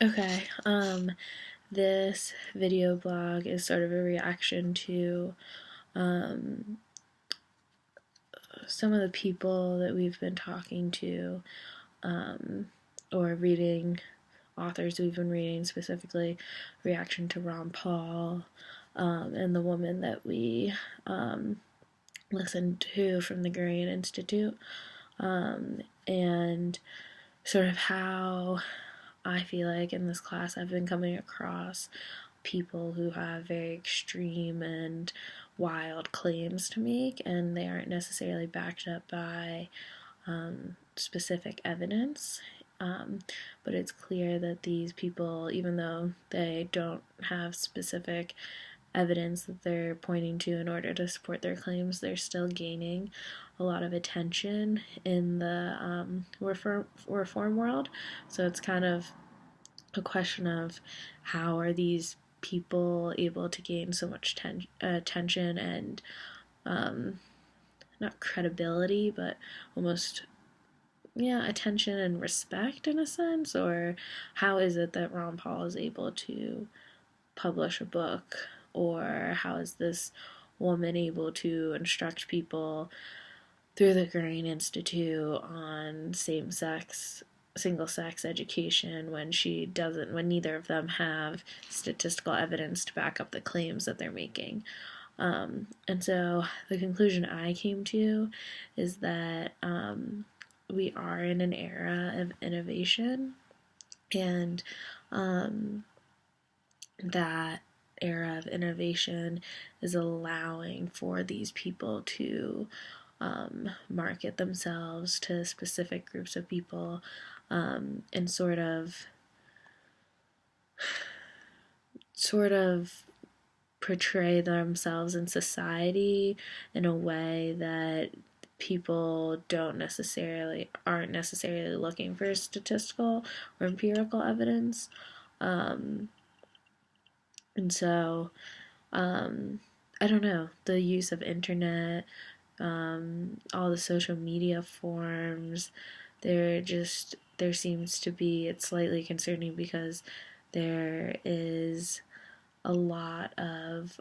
Okay, this video blog is sort of a reaction to um, some of the people that we've been talking to um, or reading, authors we've been reading, specifically reaction to Ron Paul and the woman that we listened to from the Gurian Institute, and sort of how I feel like in this class I've been coming across people who have very extreme and wild claims to make, and they aren't necessarily backed up by specific evidence. But it's clear that these people, even though they don't have specific evidence that they're pointing to in order to support their claims, they're still gaining a lot of attention in the reform world. So it's kind of a question of how are these people able to gain so much attention and not credibility, but almost, yeah, attention and respect in a sense? Or how is it that Ron Paul is able to publish a book? Or how is this woman able to instruct people through the Green Institute on same sex, single sex education when she doesn't, when neither of them have statistical evidence to back up the claims that they're making? And so the conclusion I came to is that we are in an era of innovation, and that era of innovation is allowing for these people to market themselves to specific groups of people, and sort of portray themselves in society in a way that people aren't necessarily looking for statistical or empirical evidence. Um, and so I don't know, the use of internet, all the social media forms, there seems to be, it's slightly concerning because there is a lot of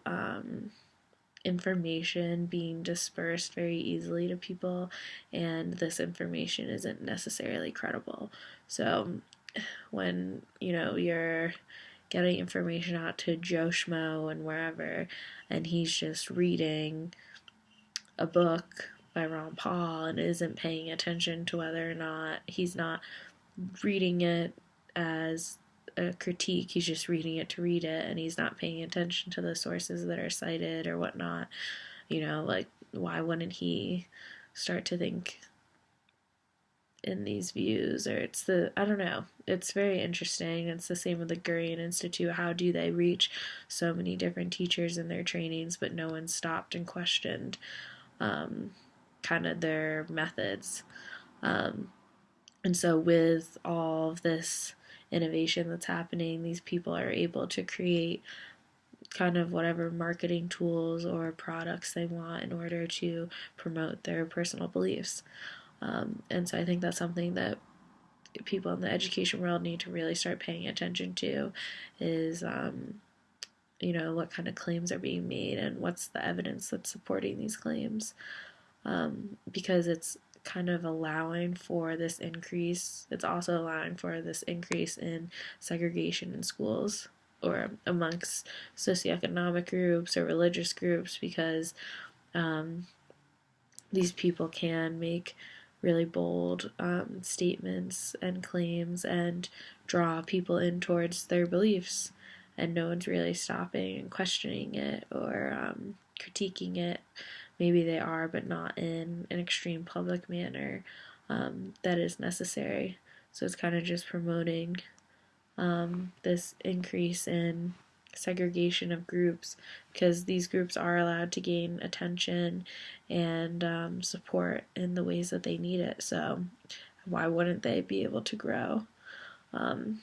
information being dispersed very easily to people, and this information isn't necessarily credible. So when you're getting information out to Joe Schmo and wherever, and he's just reading a book by Ron Paul and isn't paying attention to whether or not he's not reading it as a critique, he's just reading it to read it, and he's not paying attention to the sources that are cited or whatnot. Like, why wouldn't he start to think in these views? Or I don't know, it's very interesting. It's the same with the Gurian Institute. How do they reach so many different teachers in their trainings, but no one stopped and questioned kind of their methods? And so with all of this innovation that's happening, these people are able to create kind of whatever marketing tools or products they want in order to promote their personal beliefs. And so I think that's something that people in the education world need to really start paying attention to, is what kind of claims are being made and what's the evidence that's supporting these claims, because it's kind of allowing for this increase. It's also allowing for this increase in segregation in schools or amongst socioeconomic groups or religious groups, because these people can make really bold statements and claims and draw people in towards their beliefs, and no one's really stopping and questioning it or critiquing it. Maybe they are, but not in an extreme public manner that is necessary. So it's kind of just promoting this increase in segregation of groups, because these groups are allowed to gain attention and support in the ways that they need it. So why wouldn't they be able to grow in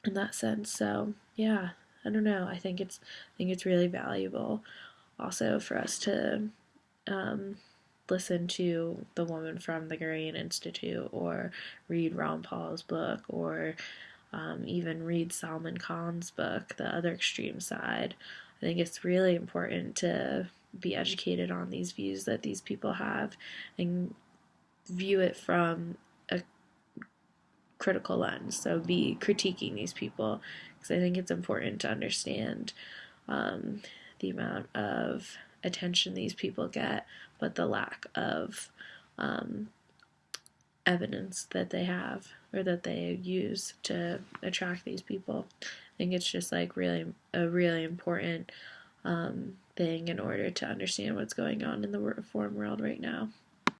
that sense? So yeah, I don't know. I think it's really valuable also for us to um, listen to the woman from the Gurian Institute or read Ron Paul's book, or even read Salman Khan's book, The Other Extreme Side. I think it's really important to be educated on these views that these people have and view it from a critical lens. So be critiquing these people because I think it's important to understand the amount of attention these people get, but the lack of evidence that they have or that they use to attract these people. I think it's just like really important thing in order to understand what's going on in the reform world right now.